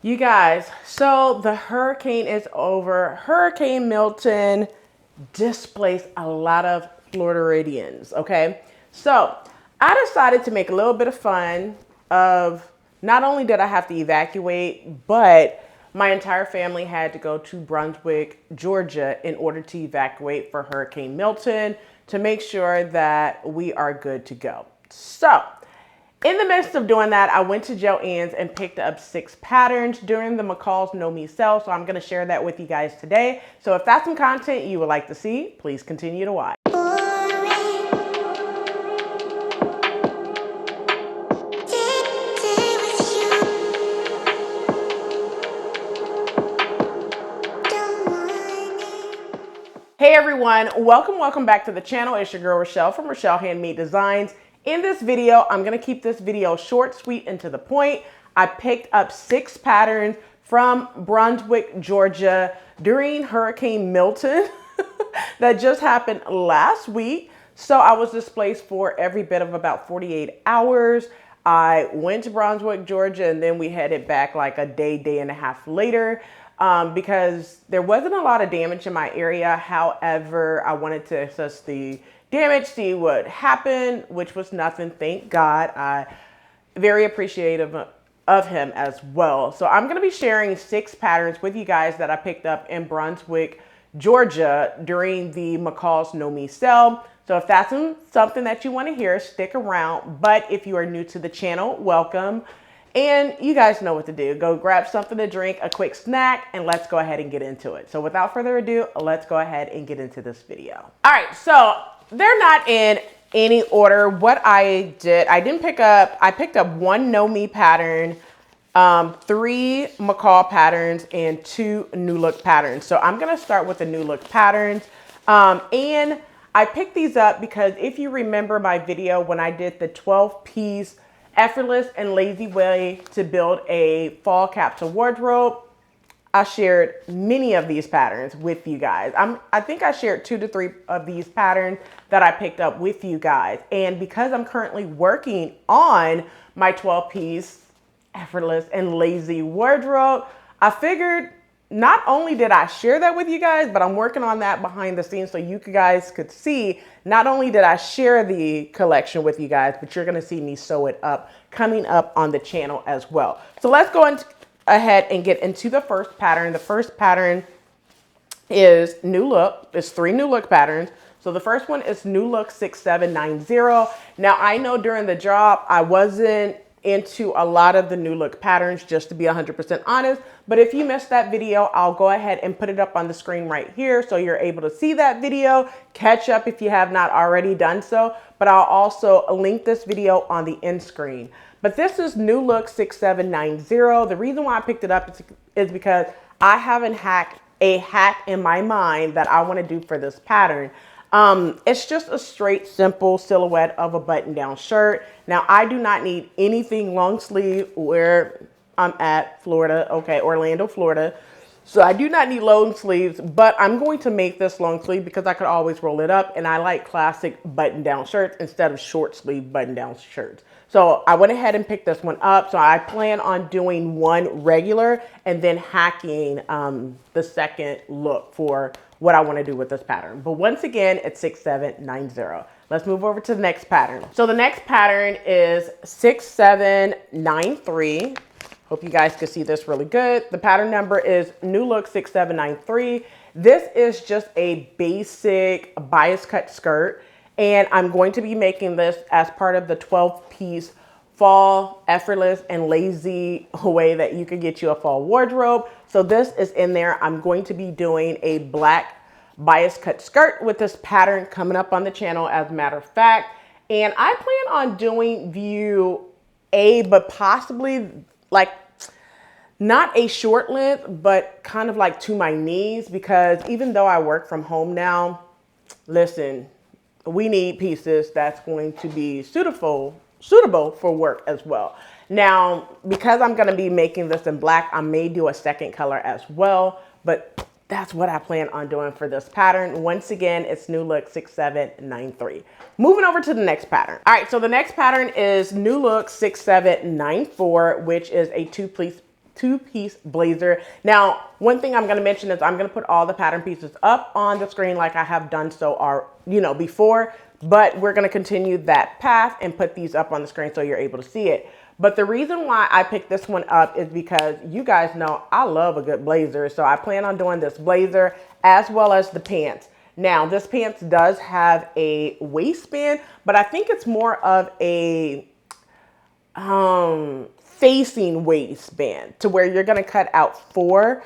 You guys, so the hurricane is over. Hurricane Milton displaced a lot of Floridians, okay? So I decided to make a little bit of fun of not only did I have to evacuate, but my entire family had to go to Brunswick, Georgia in order to evacuate for Hurricane Milton to make sure that we are good to go. So in the midst of doing that, I went to Joann's and picked up 6 patterns during the McCall's KnowMe sale. So I'm going to share that with you guys today. So if that's some content you would like to see, please continue to watch. Hey everyone, welcome back to the channel. It's your girl Rochelle from Rochelle.Handmade.Designs. In this video, I'm gonna keep this video short, sweet, and to the point. I picked up 6 patterns from Brunswick, Georgia during Hurricane Milton that just happened last week. So I was displaced for every bit of about 48 hours. I went to Brunswick, Georgia, and then we headed back like a day and a half later. Because there wasn't a lot of damage in my area. However, I wanted to assess the damage, see what happened, which was nothing, thank God. I very appreciative of him as well. So I'm gonna be sharing 6 patterns with you guys that I picked up in Brunswick, Georgia during the McCall's KnowMe sale. So if that's something that you wanna hear, stick around. But if you are new to the channel, welcome. And you guys know what to do. Go grab something to drink, a quick snack, and let's go ahead and get into it. So without further ado, let's go ahead and get into this video. All right, so they're not in any order. What I did, I picked up 1 KnowMe pattern, 3 McCall patterns, and 2 New Look patterns. So I'm gonna start with the New Look patterns. And I picked these up because if you remember my video when I did the 12-piece effortless and lazy way to build a fall capsule wardrobe, I shared many of these patterns with you guys. I think I shared 2 to 3 of these patterns that I picked up with you guys. And because I'm currently working on my 12-piece effortless and lazy wardrobe, I figured not only did I share that with you guys, but I'm working on that behind the scenes so you guys could see, not only did I share the collection with you guys, but you're gonna see me sew it up coming up on the channel as well. So let's go ahead and get into the first pattern. The first pattern is New Look. It's 3 New Look patterns. So the first one is New Look 6790. Now I know during the job, I wasn't into a lot of the New Look patterns, just to be 100% honest. But if you missed that video, I'll go ahead and put it up on the screen right here so you're able to see that video, catch up if you have not already done so. But I'll also link this video on the end screen. But this is New Look 6790. The reason why I picked it up is because I have a hack in my mind that I want to do for this pattern. It's just a straight, simple silhouette of a button-down shirt. Now, I do not need anything long sleeve where I'm at, Florida, okay, Orlando, Florida. So I do not need long sleeves, but I'm going to make this long sleeve because I could always roll it up, and I like classic button-down shirts instead of short sleeve button-down shirts. So I went ahead and picked this one up. So I plan on doing 1 regular and then hacking the second look for what I want to do with this pattern. But once again, it's 6790. Let's move over to the next pattern. So the next pattern is 6793. Hope you guys can see this really good. The pattern number is New Look 6793. This is just a basic bias cut skirt. And I'm going to be making this as part of the 12-piece fall effortless and lazy way that you could get you a fall wardrobe. So this is in there. I'm going to be doing a black bias cut skirt with this pattern coming up on the channel as a matter of fact. And I plan on doing view A, but possibly like not a short length, but kind of like to my knees, because even though I work from home now, listen, we need pieces that's going to be suitable for work as well. Now, because I'm going to be making this in black, I may do a second color as well, but that's what I plan on doing for this pattern. Once again, it's New Look 6793. Moving over to the next pattern. All right, so the next pattern is New Look 6794, which is a two-piece blazer. Now, one thing I'm going to mention is I'm going to put all the pattern pieces up on the screen like I have done so, before, but we're going to continue that path and put these up on the screen so you're able to see it. But the reason why I picked this one up is because you guys know I love a good blazer. So I plan on doing this blazer as well as the pants. Now, this pants does have a waistband, but I think it's more of a facing waistband to where you're going to cut out four,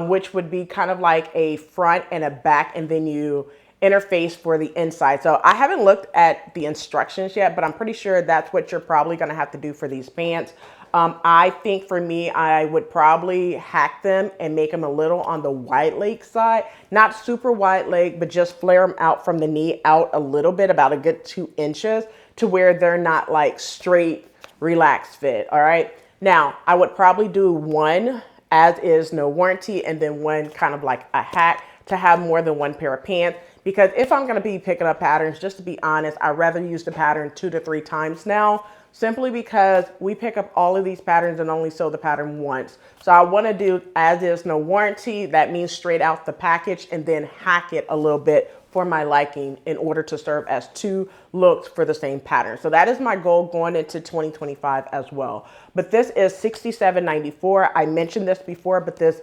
which would be kind of like a front and a back, and then you interface for the inside. So I haven't looked at the instructions yet, but I'm pretty sure that's what you're probably going to have to do for these pants. I think for me, I would probably hack them and make them a little on the wide leg side, not super wide leg, but just flare them out from the knee out a little bit, about a good 2 inches, to where they're not like straight relaxed fit. All right. Now I would probably do one as is, no warranty, and then one kind of like a hack to have more than one pair of pants. Because if I'm going to be picking up patterns, just to be honest, I'd rather use the pattern 2 to 3 times now, simply because we pick up all of these patterns and only sew the pattern once. So I want to do as is, no warranty. That means straight out the package, and then hack it a little bit for my liking in order to serve as 2 looks for the same pattern. So that is my goal going into 2025 as well. But this is $67.94. I mentioned this before, but this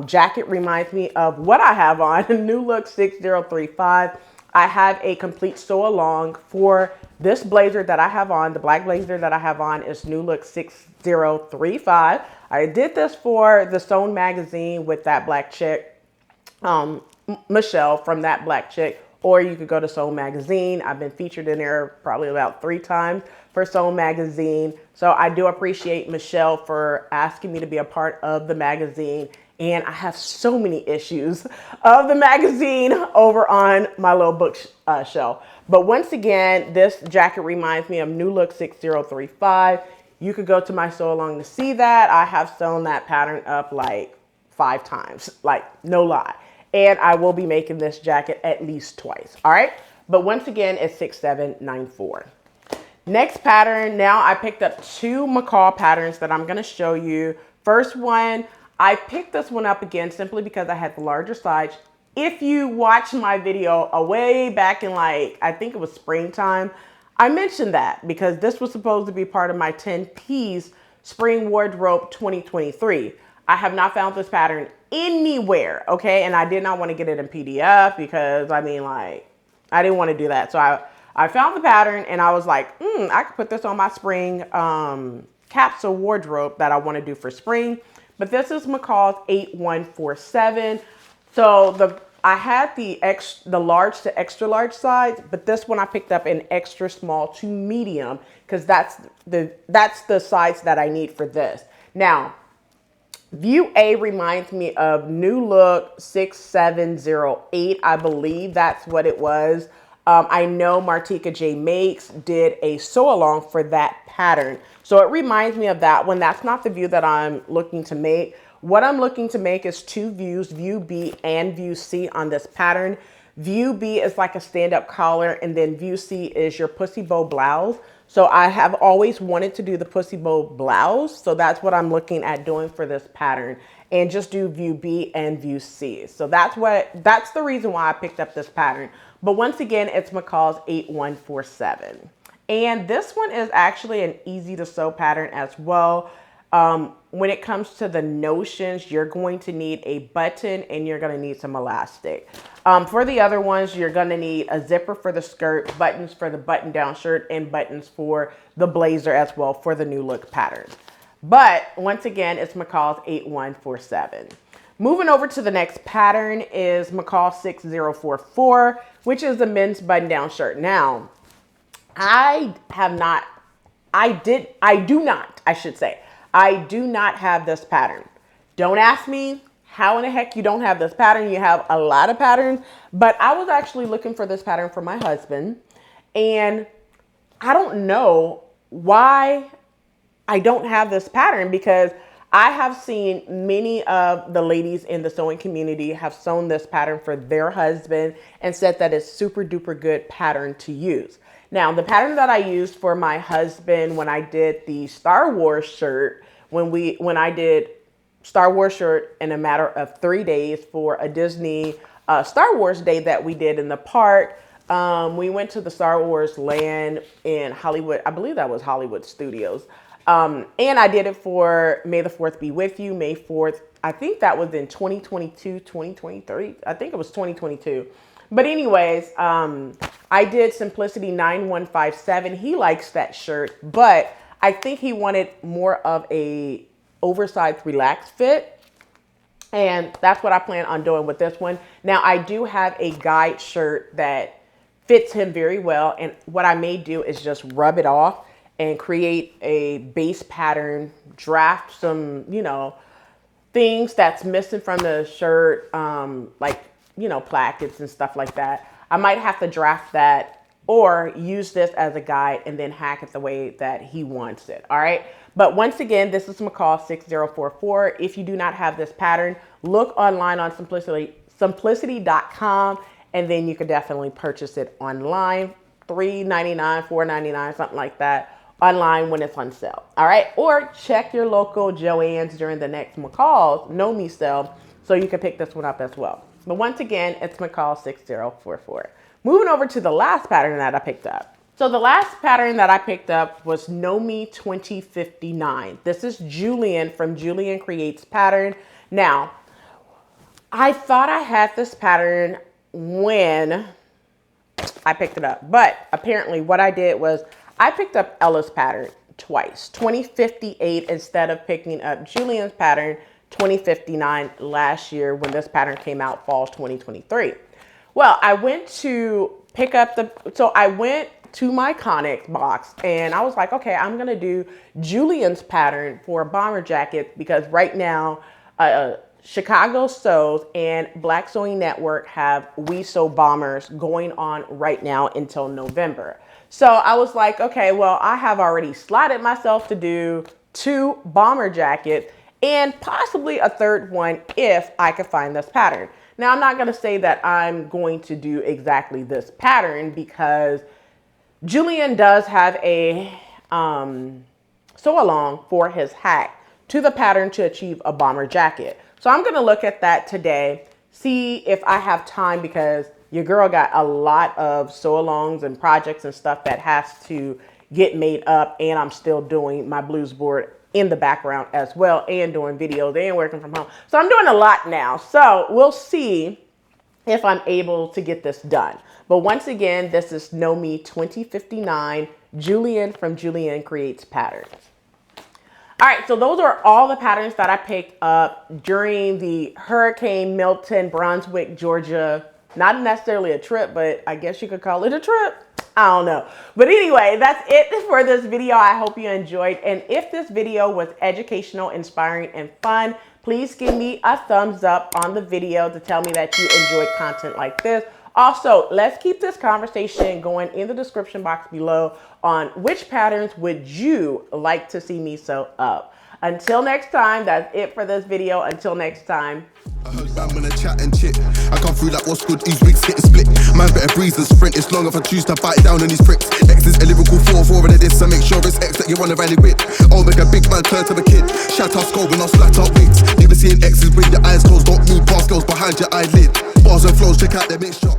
jacket reminds me of what I have on. New Look 6035. I have a complete sew along for this blazer that I have on. The black blazer that I have on is New Look 6035. I did this for the Sewn magazine with that black chick, Michelle from that black chick, or you could go to Sewn magazine. I've been featured in there probably about 3 times for Sewn magazine. So I do appreciate Michelle for asking me to be a part of the magazine. And I have so many issues of the magazine over on my little bookshelf. But once again, this jacket reminds me of New Look 6035. You could go to my sew along to see that. I have sewn that pattern up like 5 times, like no lie. And I will be making this jacket at least twice. All right. But once again, it's $67.94. Next pattern. Now I picked up 2 McCall patterns that I'm going to show you. First one, I picked this one up again simply because I had the larger size. If you watch my video way back in I think it was springtime, I mentioned that because this was supposed to be part of my 10-piece spring wardrobe 2023. I have not found this pattern anywhere, okay? And I did not want to get it in PDF because I didn't want to do that. So I found the pattern and I was like, I could put this on my spring capsule wardrobe that I want to do for spring. But this is McCall's 8147. So I had the large to extra large size, but this one I picked up in extra small to medium because that's the size that I need for this. Now, view A reminds me of New Look 6708. I believe that's what it was. I know Martika J Makes did a sew along for that pattern. So it reminds me of that one. That's not the view that I'm looking to make. What I'm looking to make is 2 views, view B and view C on this pattern. View B is like a stand-up collar, and then view C is your pussy bow blouse. So I have always wanted to do the pussy bow blouse. So that's what I'm looking at doing for this pattern, and just do view B and view C. So that's the reason why I picked up this pattern. But once again, it's McCall's 8147. And this one is actually an easy to sew pattern as well. When it comes to the notions, you're going to need a button and you're going to need some elastic. For the other ones, you're going to need a zipper for the skirt, buttons for the button down shirt, and buttons for the blazer as well for the New Look pattern. But once again, it's McCall's 8147. Moving over to the next pattern is McCall 6044, which is the men's button down shirt. Now, I do not have this pattern. Don't ask me how in the heck you don't have this pattern. You have a lot of patterns, but I was actually looking for this pattern for my husband, and I don't know why I don't have this pattern, because I have seen many of the ladies in the sewing community have sewn this pattern for their husband and said that it's super duper good pattern to use. Now, the pattern that I used for my husband when I did the Star Wars shirt, when I did Star Wars shirt in a matter of 3 days for a Disney Star Wars day that we did in the park. We went to the Star Wars land in Hollywood. I believe that was Hollywood Studios. And I did it for May the 4th be with you, May 4th. I think that was in 2022, 2023. I think it was 2022. But anyways, I did Simplicity 9157. He likes that shirt, but I think he wanted more of a oversized relaxed fit. And that's what I plan on doing with this one. Now I do have a guide shirt that fits him very well. And what I may do is just rub it off and create a base pattern, draft some, you know, things that's missing from the shirt, like, you know, plackets and stuff like that. I might have to draft that or use this as a guide and then hack it the way that he wants it. All right. But once again, this is McCall 6044. If you do not have this pattern, look online on simplicity.com, and then you can definitely purchase it online. $3.99, $4.99, something like that online when it's on sale. All right. Or check your local Joann's during the next McCall's KnowMe sale so you can pick this one up as well. But once again, it's McCall 6044. Moving over to the last pattern that I picked up. So the last pattern that I picked up was KnowMe 2059. This is Julian from Julian Creates Pattern. Now, I thought I had this pattern when I picked it up, but apparently what I did was I picked up Ella's pattern twice, 2058, instead of picking up Julian's pattern 2059 last year when this pattern came out, fall 2023. Well, I went to pick up I went to my Connect box and I was like, okay, I'm going to do Julian's pattern for a bomber jacket because right now, Chicago Sews and Black Sewing Network have We Sew Bombers going on right now until November. So I was like, okay, well, I have already slotted myself to do 2 bomber jackets and possibly a 3rd one if I could find this pattern. Now, I'm not going to say that I'm going to do exactly this pattern because Julian does have a sew along for his hack to the pattern to achieve a bomber jacket. So I'm going to look at that today, see if I have time because your girl got a lot of sew-alongs and projects and stuff that has to get made up, and I'm still doing my blues board in the background as well and doing videos and working from home. So I'm doing a lot now. So we'll see if I'm able to get this done. But once again, this is KnowMe 2059, Julian from Julian Creates Patterns. All right, so those are all the patterns that I picked up during the Hurricane Milton, Brunswick, Georgia. Not necessarily a trip, but I guess you could call it a trip. I don't know. But anyway, that's it for this video. I hope you enjoyed. And if this video was educational, inspiring, and fun, please give me a thumbs up on the video to tell me that you enjoyed content like this. Also, let's keep this conversation going in the description box below on which patterns would you like to see me sew up. Until next time, that's it for this video. Until next time. I heard man when I chat and chit. I come through like what's good, these wigs getting split. Man better breeze than sprint, it's long if I choose to bite down on these pricks. X is a lyrical 4-4 and this, so make sure it's X that you wanna rally with. Oh, make a big man turn to the kid. Shout out skull when I slat out wigs. Never seeing X's with your eyes closed, don't move past girls behind your eyelid. Bars and flows, check out their mixture.